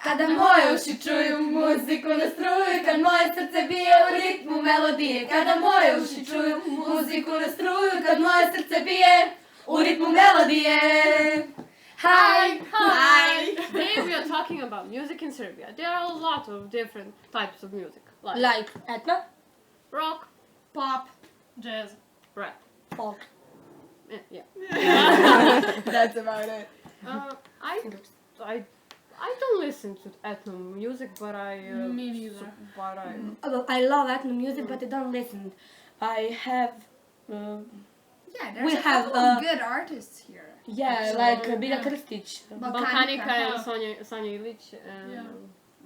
Kada moje uši čuju muziku na struju, kad moje srce bije u ritmu melodije. Kada moje uši čuju muziku na struju, kad moje srce bije u ritmu melodije. Hi! Hi! Today we are talking about music in Serbia. There are a lot of different types of music. Like etno? Rock, Pop. jazz, rap. Folk. Yeah. That's about it. I don't listen to ethno music, but Me neither. But I love etno music, but I don't listen. I have... Yeah, We there's a have, couple of good artists here. yeah, like Biga Krstić. Balkanica and Sanja Ilić and Yeah.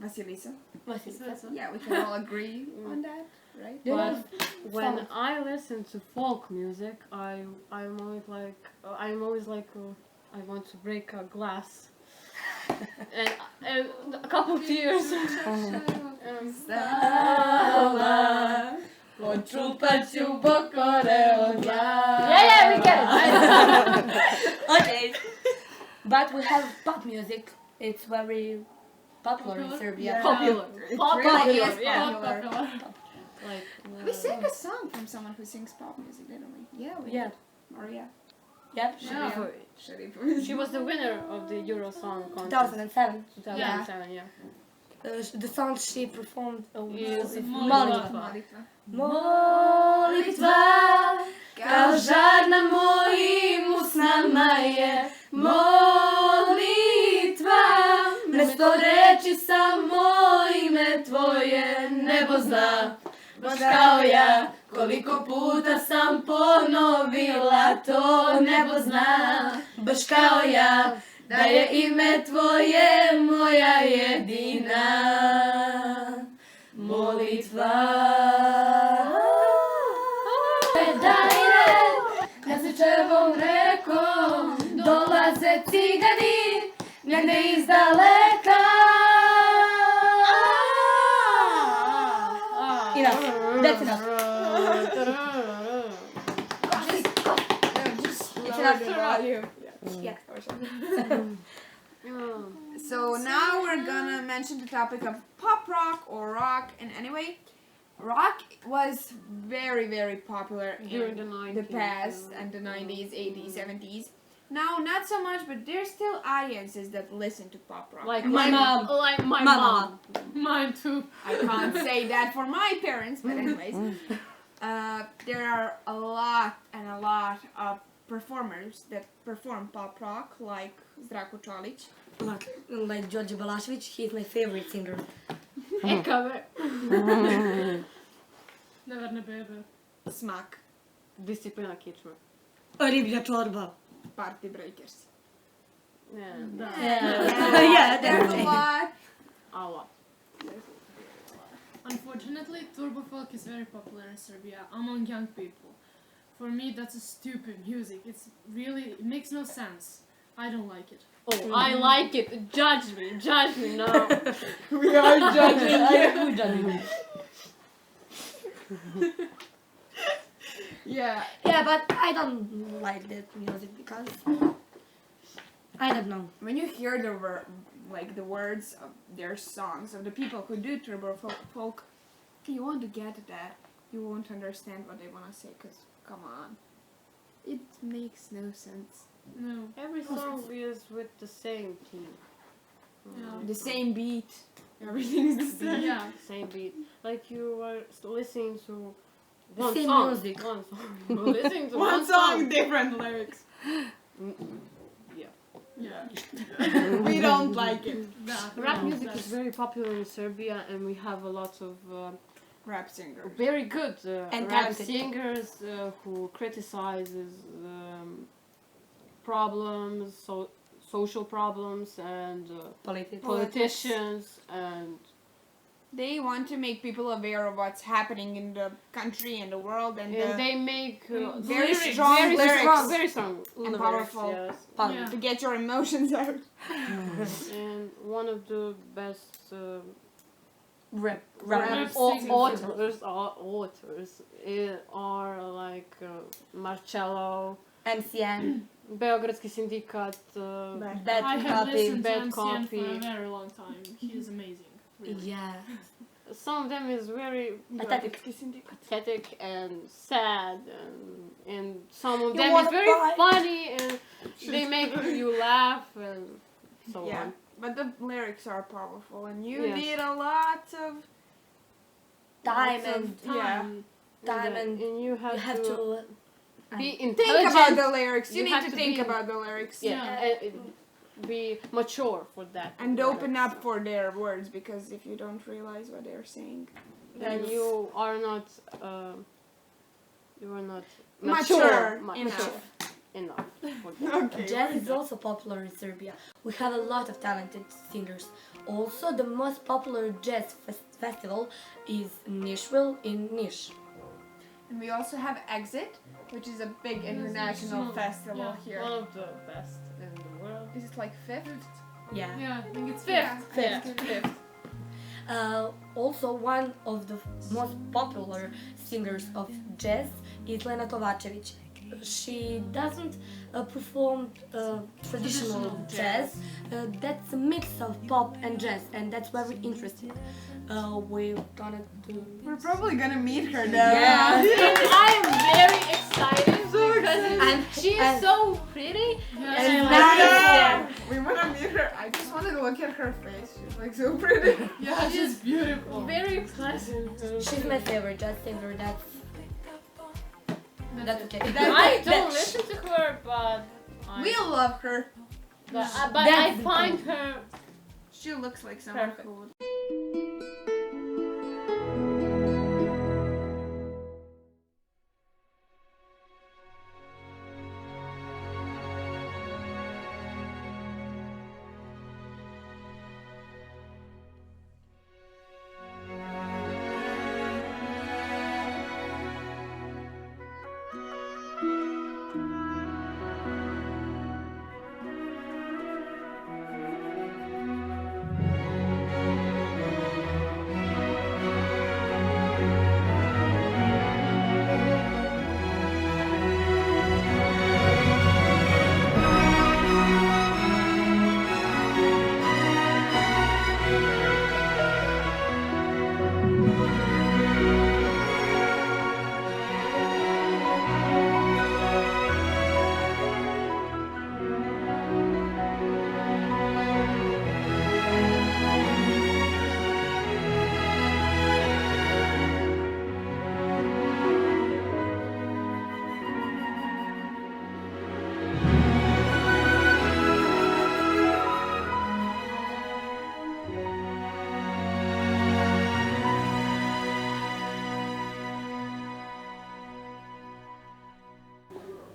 Vasilisa. Vasilisa. Yeah, we can all agree on that, right? But when I listen to folk music, I'm always like I want to break a glass and a couple of tears. Yeah, we get it. Okay. But we have pop music. It's very popular in Serbia. Yeah. Popular. It Pop really popular, is yeah. popular. Like We sang a song from someone who sings pop music, didn't we? Yeah, we Yeah. did. Maria. Yep. Sharipov. She was the winner of the Euro Song Contest. 2007. 2007, yeah. The song she performed Is Molitva. Molitva. Molitva, kao žarna mojim usnama je. Molitva, mesto reči samo ime tvoje nebo zna. Baš kao ja, koliko puta sam ponovila to nebo zna. Baš kao ja, da je ime tvoje moja jedina molitva. Daj red, na Sečevom rekom dolaze cigani, negde izdaleka. Enough, that's enough. It's enough the volume. Yeah. So now we're gonna mention the topic of pop rock or rock. And anyway, rock was very, very popular During in the 90s, the past and the 90s, 80s, 70s. Now, not so much, but there's still audiences that listen to pop rock. Like My mom. Like my My mom. Mine too. I can't say that for my parents, but anyways, there are a lot of performers that perform pop rock, like Zdravko Čolić. Like Đorđe Balašević, he's my favorite singer. Cover. Neverne bebe. Smak, Disciplina kičma. Riblja čorba. Party Breakers. Yeah. Da. Yeah, There's a definitely. lot. A lot. Unfortunately, turbo folk is very popular in Serbia among young people. For me, that's a stupid music. It makes no sense. I don't like it. Oh, I like it. Judge me now. We are judging you. Yeah. Yeah, but I don't like that music because I don't know. When you hear the words of their songs, of the people who do turbo folk, you want to get that. You won't understand what they want to say, because, come on. It makes no sense. No. Every song is with the same theme. The same beat. Everything's the same. Yeah. Same beat. Like you are listening to one Same song. music. One song. You're listening to One song, different lyrics. Yeah. We don't like it. Rap music is very popular in Serbia, and we have a lot of Rap singer. very good And rap talented. singers who criticizes problems, social problems, and politicians, and They want to make people aware of what's happening in the country and the world, and they make very lyrics, strong very lyrics. strong, very strong And lyrics, powerful. Yes. Yeah. to get your emotions out. And one of the best Rap authors are like Marcello, MCN. Beogradski sindikat, Bad I have copy. listened to bad MCN copy. for a very long time. He is amazing. Really. Yeah. Some of them is very Pathetic. pathetic and sad, and some of You them is wanna very cry? funny, and they make you laugh and so Yeah, on. but the lyrics are powerful, and you Yes. need a lot of Time lots of and time. time and and you have, you have to be Think intelligent. about the lyrics. You You need have to to think be- about the lyrics. Yeah, be mature for that. And open lyrics. up for their words, because if you don't realize what they're saying, Then Yes. you are not mature Mature enough for that. okay. Jazz is also popular in Serbia. We have a lot of talented singers. Also, the most popular jazz festival is Nashville in Niš. And we also have Exit, which is a big international festival here. One of the best in the world. Is it like fifth? Yeah. Yeah, I think it's Fifth. Fifth. Also, one of the most popular singers of jazz is Lena Kovačević. She doesn't perform traditional jazz. That's a mix of pop and jazz, and that's very interesting. We're gonna do. We're probably gonna meet her there. Yeah. And I am very excited because And she is and- so pretty. Yeah, And I like nice. it. Yeah. We wanna meet her. I just wanna look at her face. She's like so pretty. Yeah, she's beautiful. Very pleasant. She's my favorite jazz singer. That's okay. I don't listen to her, but We love her. but I That's find her. She looks like someone Perfect. cool.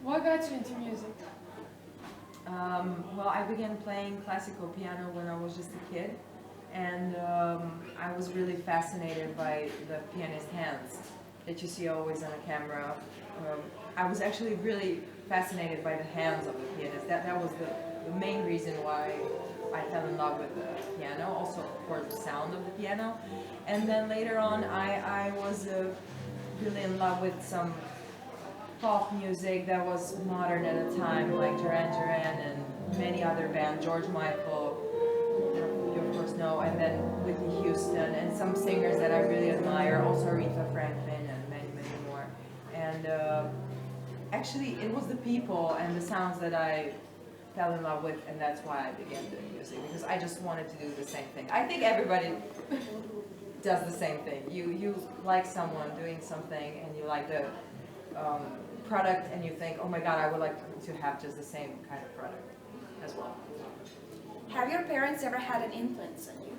What got you into music? Well, I began playing classical piano when I was just a kid, and I was really fascinated by the pianist's hands that you see always on a camera. I was actually really fascinated by the hands of the pianist. That was the main reason why I fell in love with the piano, also of course the sound of the piano. And then later on I was really in love with some pop music that was modern at the time, like Duran Duran and many other bands, George Michael, you of course know, and then Whitney Houston, and some singers that I really admire, also Aretha Franklin and many, many more. And actually it was the people and the sounds that I fell in love with, and that's why I began doing music, because I just wanted to do the same thing. I think everybody does the same thing. You like someone doing something and you like the product, and you think, oh my god, I would like to have just the same kind of product as well. Have your parents ever had an influence on you?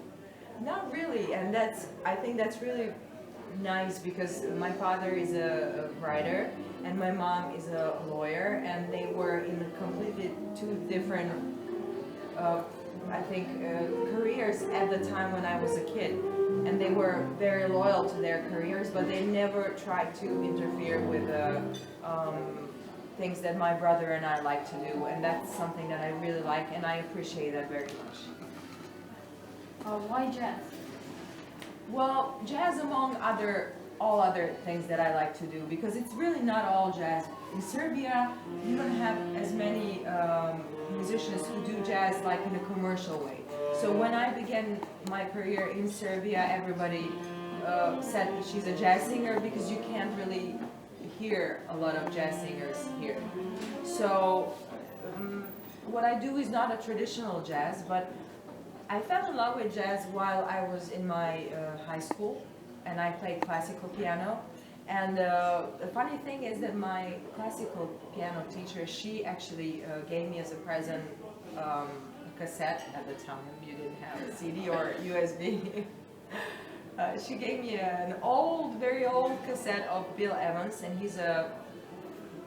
Not really, and I think that's really nice, because my father is a writer and my mom is a lawyer, and they were in completely two different careers at the time when I was a kid, and they were very loyal to their careers, but they never tried to interfere with things that my brother and I like to do, and that's something that I really like, and I appreciate that very much. Why jazz? Well, jazz, among other all other things that I like to do, because it's really not all jazz. In Serbia, you don't have as many musicians who do jazz like in a commercial way. So when I began my career in Serbia, everybody said that she's a jazz singer, because you can't really hear a lot of jazz singers here. So what I do is not a traditional jazz, but I fell in love with jazz while I was in my high school, and I played classical piano. And the funny thing is that my classical piano teacher, she actually gave me as a present a cassette. At the time you didn't have a CD or USB. She gave me an old, very old cassette of Bill Evans, and he's a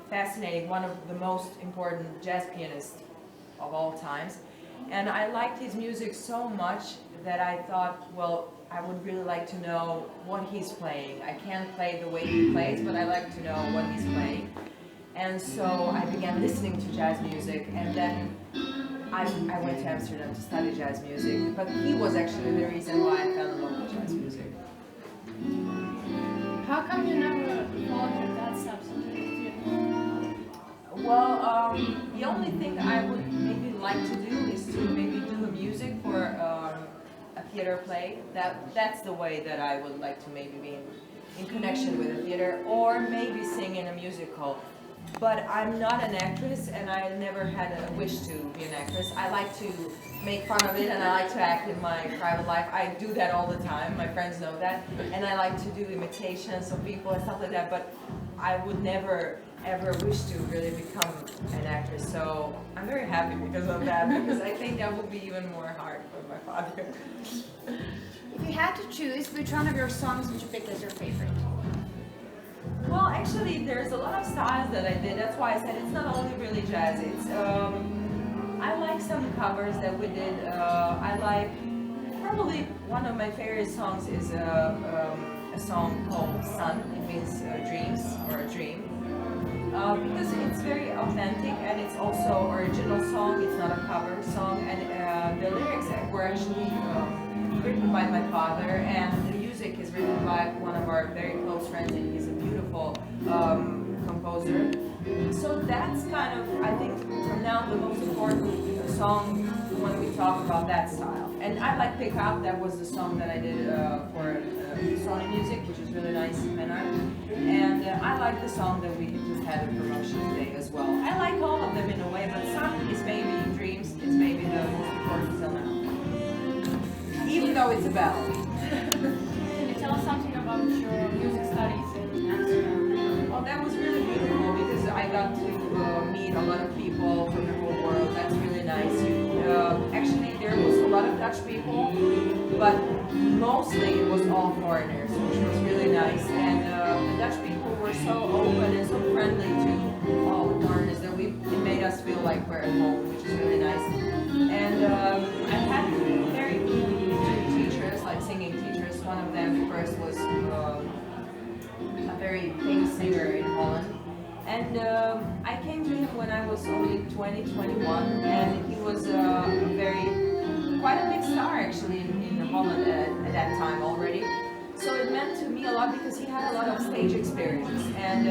fascinating, one of the most important jazz pianists of all times. And I liked his music so much that I thought, well, I would really like to know what he's playing. I can't play the way he plays, but I like to know what he's playing. And so I began listening to jazz music, and then I went to Amsterdam to study jazz music, but he was actually the reason why I fell in love with jazz music. How come you never followed your dad's steps into the theater? Well, the only thing I would maybe like to do is to maybe do the music for a theater play. That's the way that I would like to maybe be in connection with a theater, or maybe sing in a musical. But I'm not an actress, and I never had a wish to be an actress. I like to make fun of it, and I like to act in my private life. I do that all the time, my friends know that. And I like to do imitations of people and stuff like that, but I would never ever wish to really become an actress. So I'm very happy because of that, because I think that would be even more hard for my father. If you had to choose, which one of your songs would you pick as your favorite? Well, actually, there's a lot of styles that I did. That's why I said it's not only really jazz. It's I like some covers that we did. I like, probably one of my favorite songs is a song called Sun. It means dreams or a dream. Because it's very authentic, and it's also original song. It's not a cover song, and the lyrics were actually written by my father, and the music is written by one of our very close friends, and he's a beautiful composer. So that's kind of, I think, from now the most important song when we talk about that style. And I like Pick Up. That was the song that I did for Sony Music, which is really nice, and I like the song that we just had a promotion today as well. I like all of them in a way, but Sun is maybe Dreams. It's maybe the most important till now, even though it's a ballad. Can you tell us something about your music studies in Amsterdam? Well, that was really beautiful because I got to meet a lot of people from the whole world. That's really nice. Actually, there was a lot of Dutch people, but mostly it was all foreigners, which was really nice. And the Dutch people were so open and so friendly to all the foreigners that it made us feel like we're at home, which is really nice. And I had very good teachers, like singing teachers. One of them first was a very famous singer in Holland. And I came to him when I was only 20, 21, and he was quite a big star actually in Holland at that time already. So it meant to me a lot because he had a lot of stage experience, and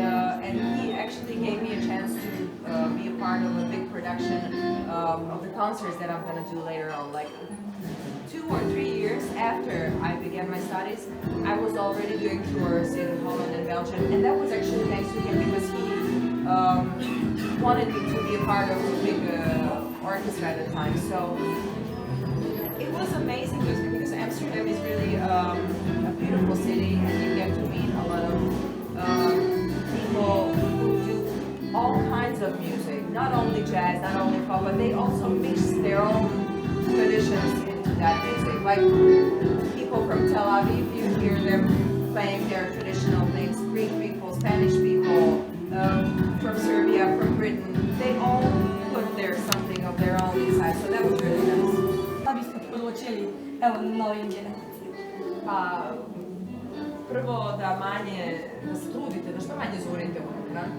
he actually gave me a chance to be a part of a big production of the concerts that I'm going to do later on. Like 2 or 3 years after I began my studies, I was already doing tours in Holland and Belgium, and that was actually thanks to him because he wanted me to be a part of a big orchestra at the time. So it was amazing because Amsterdam is really a beautiful city, and you get to meet a lot of people who do all kinds of music, not only jazz, not only pop, but they also mix their own traditions into that music. Like people from Tel Aviv, you hear them playing their traditional things. Greek people, Spanish people, from Serbia, from Britain, they all put something of their own inside, so that was really nice. Da biste poručili evo novim generacijama? Pa, prvo da se trudite, da što manje zurite u ekran,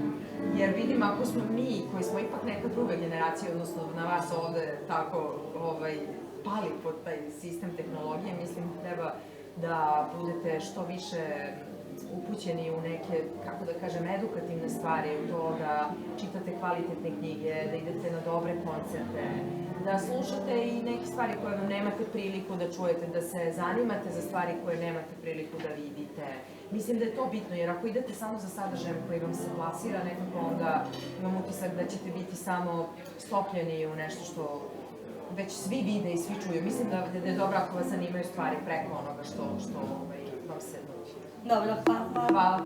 jer vidim ako smo mi, koji smo ipak neka druga generacija, odnosno na vas ovde tako pali pod taj sistem tehnologije, mislim treba da budete što više upućeni u neke, kako da kažem, edukativne stvari, u to da čitate kvalitetne knjige, da idete na dobre koncerte, da slušate i neke stvari koje vam nemate priliku da čujete, da se zanimate za stvari koje nemate priliku da vidite. Mislim da je to bitno, jer ako idete samo za sadržajem koji vam se plasira, nekako onda imam utisak da ćete biti samo stopljeni u nešto što već svi vide i svi čuju. Mislim da je dobro ako vas zanimaju stvari preko onoga što vam se dođe. Dobro, hvala. Hvala.